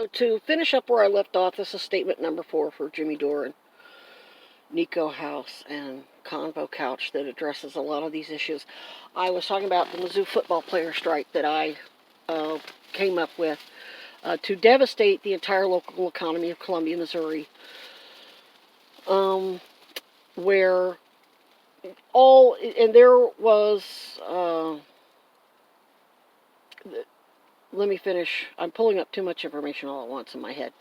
So to finish up where I left off, this is statement number 4 for Jimmy Dore, Nico House, and Convo Couch that addresses a lot of these issues. I was talking about the Mizzou football player strike that I came up with to devastate the entire local economy of Columbia, Missouri, where there was, let me finish, I'm pulling up too much information all at once in my head.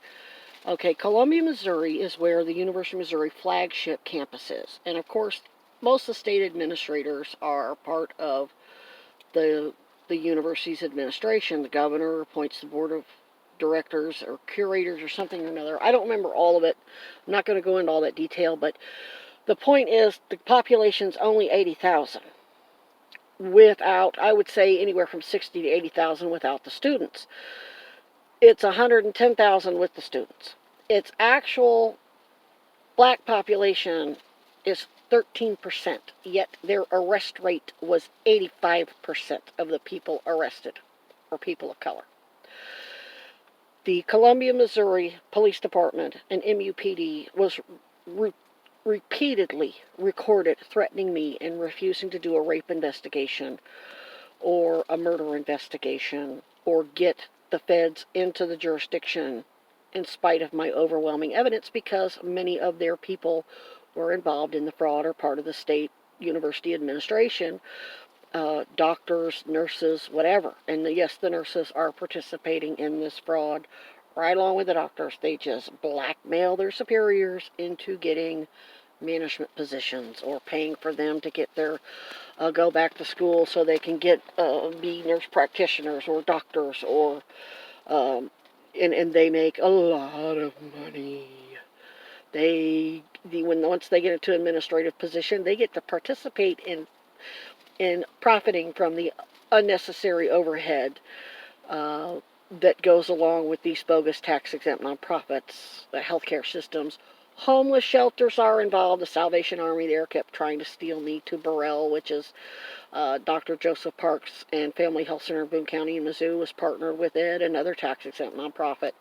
Okay, Columbia, Missouri is where the University of Missouri flagship campus is. And of course, most of the state administrators are part of the university's administration. The governor appoints the board of directors or curators or something or another. I don't remember all of it. I'm not going to go into all that detail, but the point is the population's only 80,000. Without, I would say, anywhere from 60 to 80,000 without the students. It's 110,000 with the students. Its actual black population is 13%, yet their arrest rate was 85% of the people arrested, or people of color. The Columbia, Missouri Police Department and MUPD was repeatedly recorded threatening me and refusing to do a rape investigation or a murder investigation or get the feds into the jurisdiction in spite of my overwhelming evidence, because many of their people were involved in the fraud or part of the state university administration, doctors, nurses, whatever. And yes, the nurses are participating in this fraud right along with the doctors. They just blackmail their superiors into getting management positions or paying for them to get their go back to school so they can get be nurse practitioners or doctors, or and they make a lot of money. Once they get into administrative position, they get to participate in profiting from the unnecessary overhead that goes along with these bogus tax-exempt nonprofits, the healthcare systems. Homeless shelters are involved. The Salvation Army there kept trying to steal me to Burrell, which is Dr. Joseph Parks and Family Health Center in Boone County in Mizzou was partnered with it, another tax-exempt nonprofit,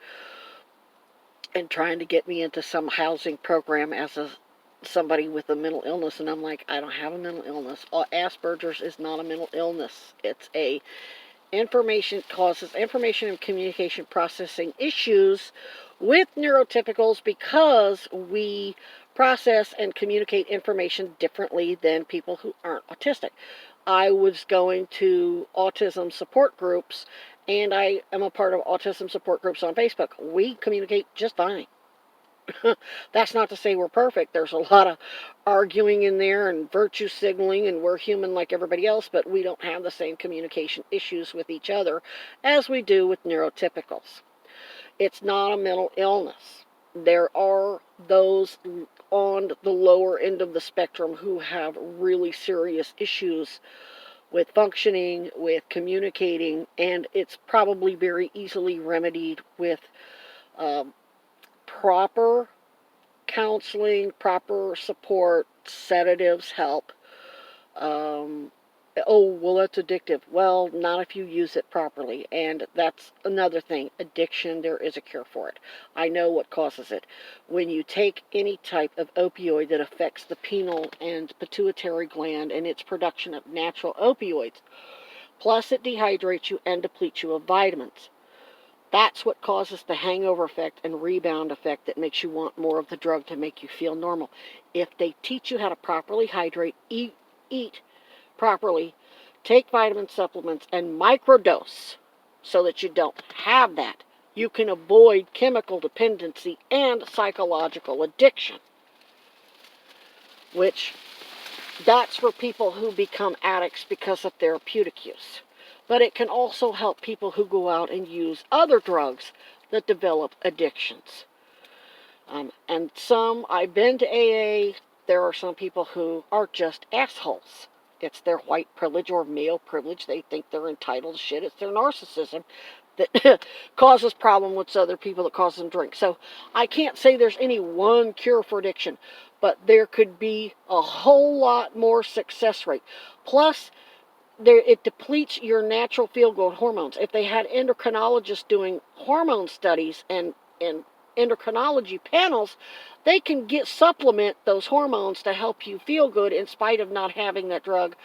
and trying to get me into some housing program as somebody with a mental illness. And I'm like, I don't have a mental illness. Asperger's is not a mental illness. It's causes information and communication processing issues with neurotypicals, because we process and communicate information differently than people who aren't autistic. I was going to autism support groups, and I am a part of autism support groups on Facebook. We communicate just fine. That's not to say we're perfect. There's a lot of arguing in there and virtue signaling, and we're human like everybody else, but we don't have the same communication issues with each other as we do with neurotypicals. It's not a mental illness. There are those on the lower end of the spectrum who have really serious issues with functioning, with communicating, and it's probably very easily remedied with proper counseling, proper support, sedatives help. Oh, well, that's addictive. Well, not if you use it properly. And that's another thing. Addiction, there is a cure for it. I know what causes it. When you take any type of opioid that affects the pineal and pituitary gland and its production of natural opioids, plus it dehydrates you and depletes you of vitamins. That's what causes the hangover effect and rebound effect that makes you want more of the drug to make you feel normal. If they teach you how to properly hydrate, eat properly, take vitamin supplements, and microdose so that you don't have that, you can avoid chemical dependency and psychological addiction, which that's for people who become addicts because of therapeutic use. But it can also help people who go out and use other drugs that develop addictions. And I've been to AA, there are some people who are just assholes. It's their white privilege or male privilege. They think they're entitled to shit. It's their narcissism that causes problem with other people, that causes them drink. So I can't say there's any one cure for addiction, but there could be a whole lot more success rate. Plus, it depletes your natural feel-good hormones. If they had endocrinologists doing hormone studies and endocrinology panels, they can supplement those hormones to help you feel good in spite of not having that drug.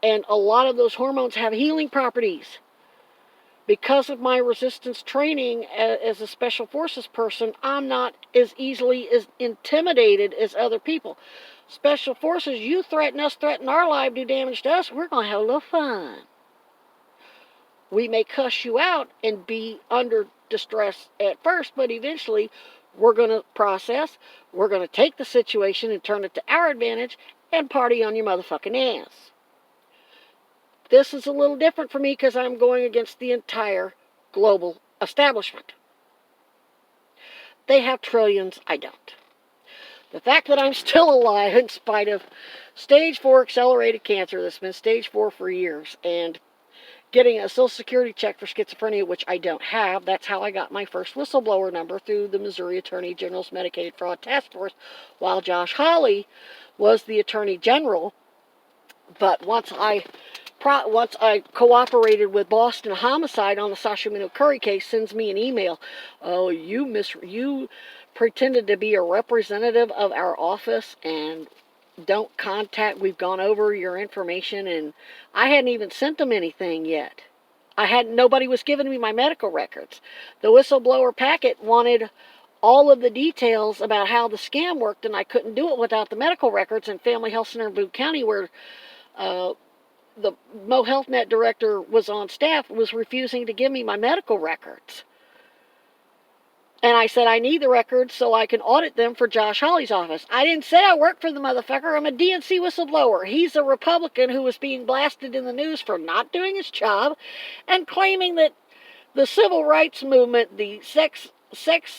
And a lot of those hormones have healing properties. Because of my resistance training as a special forces person, I'm not as easily as intimidated as other people. Special forces, you threaten us, threaten our life, do damage to us, we're going to have a little fun. We may cuss you out and be under distress at first, but eventually we're going to process, we're going to take the situation and turn it to our advantage and party on your motherfucking ass. This is a little different for me because I'm going against the entire global establishment. They have trillions, I don't. The fact that I'm still alive in spite of stage 4 accelerated cancer that's been stage 4 for years, and getting a Social Security check for schizophrenia, which I don't have. That's how I got my first whistleblower number, through the Missouri Attorney General's Medicaid Fraud Task Force, while Josh Hawley was the Attorney General. But once I cooperated with Boston Homicide on the Sasha Minnow Curry case, sends me an email. Oh, you pretended to be a representative of our office and don't contact. We've gone over your information, and I hadn't even sent them anything yet. Nobody was giving me my medical records. The whistleblower packet wanted all of the details about how the scam worked, and I couldn't do it without the medical records. And Family Health Center in Boone County, where the Mo Health Net director was on staff, was refusing to give me my medical records. And I said, I need the records so I can audit them for Josh Hawley's office. I didn't say I work for the motherfucker. I'm a DNC whistleblower. He's a Republican who was being blasted in the news for not doing his job and claiming that the civil rights movement, the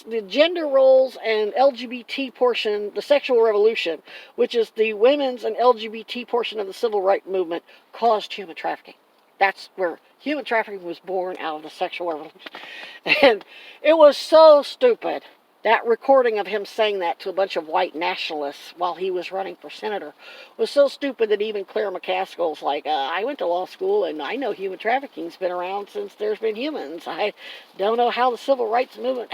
the gender roles and LGBT portion, the sexual revolution, which is the women's and LGBT portion of the civil rights movement, caused human trafficking. That's where human trafficking was born, out of the sexual revolution. And it was so stupid. That recording of him saying that to a bunch of white nationalists while he was running for senator was so stupid that even Claire McCaskill's like, I went to law school and I know human trafficking's been around since there's been humans. I don't know how the civil rights movement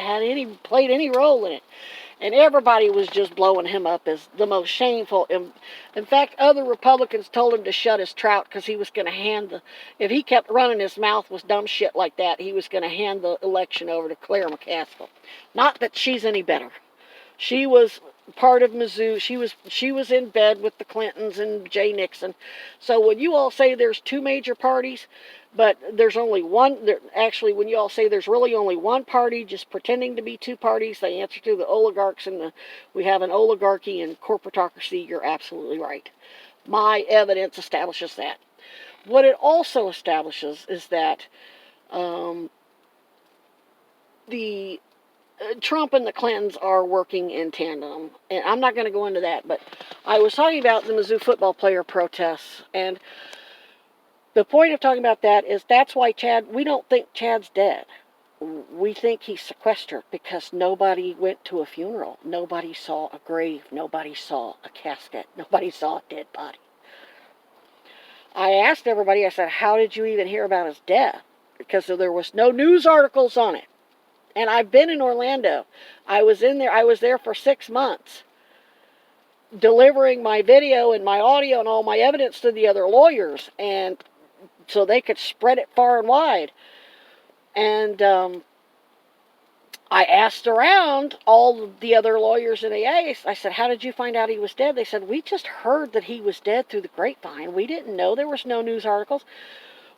played any role in it. And everybody was just blowing him up as the most shameful. In fact, other Republicans told him to shut his trout because he was going to if he kept running his mouth with dumb shit like that, he was going to hand the election over to Claire McCaskill. Not that she's any better. She was part of Mizzou. She was in bed with the Clintons and Jay Nixon. So when you all say there's two major parties, but there's only one, actually when you all say there's really only one party just pretending to be two parties, they answer to the oligarchs, and we have an oligarchy and corporatocracy, you're absolutely right. My evidence establishes that. What it also establishes is that Trump and the Clintons are working in tandem. And I'm not going to go into that, but I was talking about the Mizzou football player protests. And the point of talking about that is that's why we don't think Chad's dead. We think he's sequestered because nobody went to a funeral. Nobody saw a grave. Nobody saw a casket. Nobody saw a dead body. I asked everybody, I said, how did you even hear about his death? Because there was no news articles on it. And I've been in Orlando. I was there for 6 months, delivering my video and my audio and all my evidence to the other lawyers, and so they could spread it far and wide. And I asked around all the other lawyers in AA. I said, how did you find out he was dead? They said, we just heard that he was dead through the grapevine. We didn't know. There was no news articles.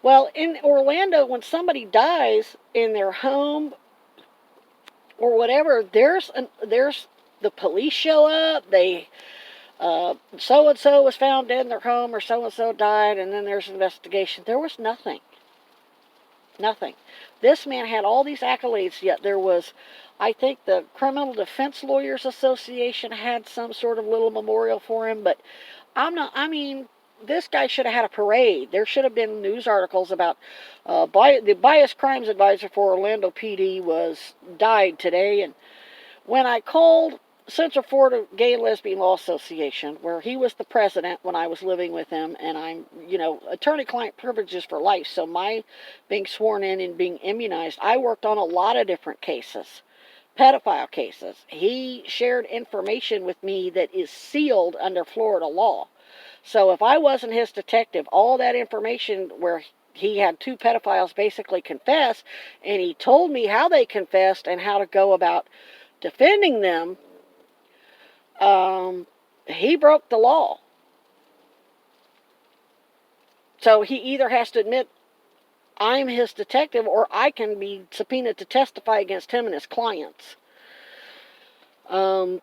Well, in Orlando, when somebody dies in their home or whatever, there's the police show up. They so-and-so was found dead in their home, or so-and-so died, and then there's an investigation. There was nothing. Nothing. This man had all these accolades, yet there was, I think the Criminal Defense Lawyers Association had some sort of little memorial for him, but this guy should have had a parade. There should have been news articles about the bias crimes advisor for Orlando PD died today. And when I called Central Florida Gay and Lesbian Law Association, where he was the president when I was living with him, and I'm, attorney-client privileges for life, so my being sworn in and being immunized, I worked on a lot of different cases, pedophile cases. He shared information with me that is sealed under Florida law. So if I wasn't his detective, all that information where he had 2 pedophiles basically confess, and he told me how they confessed and how to go about defending them, he broke the law. So he either has to admit I'm his detective, or I can be subpoenaed to testify against him and his clients. And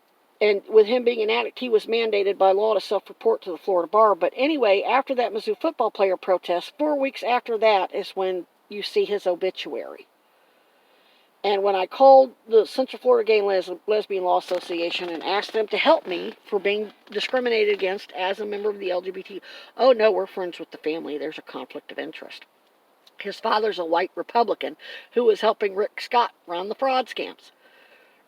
with him being an addict, he was mandated by law to self-report to the Florida bar. But anyway, after that Mizzou football player protest, 4 weeks after that is when you see his obituary. And when I called the Central Florida Gay and Lesbian Law Association and asked them to help me for being discriminated against as a member of the LGBT, oh no, we're friends with the family, there's a conflict of interest. His father's a white Republican who was helping Rick Scott run the fraud scams.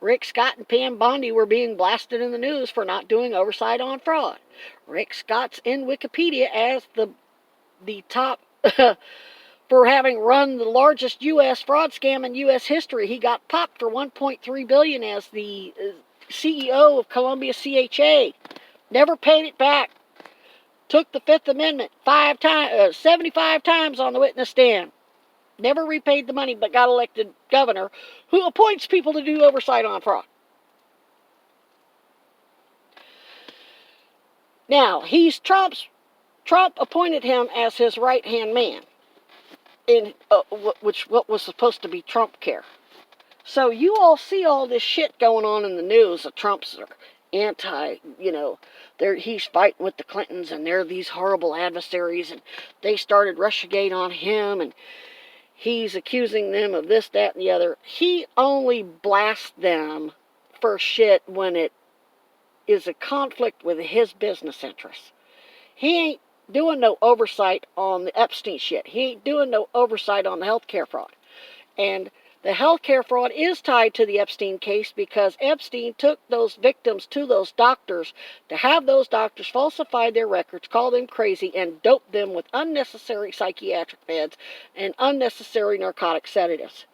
Rick Scott and Pam Bondi were being blasted in the news for not doing oversight on fraud. Rick Scott's in Wikipedia as the top for having run the largest U.S. fraud scam in U.S. history. He got popped for $1.3 billion as the CEO of Columbia CHA. Never paid it back. Took the Fifth Amendment 75 times on the witness stand. Never repaid the money, but got elected governor, who appoints people to do oversight on fraud. Now, Trump appointed him as his right-hand man, in what was supposed to be Trump care. So you all see all this shit going on in the news. The Trumps are anti, he's fighting with the Clintons, and they're these horrible adversaries, and they started Russiagate on him, and he's accusing them of this, that, and the other. He only blasts them for shit when it is a conflict with his business interests. He ain't doing no oversight on the Epstein shit. He ain't doing no oversight on the healthcare fraud. And the healthcare fraud is tied to the Epstein case because Epstein took those victims to those doctors to have those doctors falsify their records, call them crazy, and dope them with unnecessary psychiatric meds and unnecessary narcotic sedatives.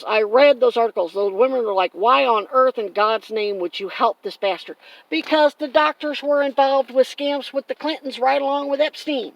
I read those articles. Those women were like, why on earth in God's name would you help this bastard? Because the doctors were involved with scams with the Clintons right along with Epstein.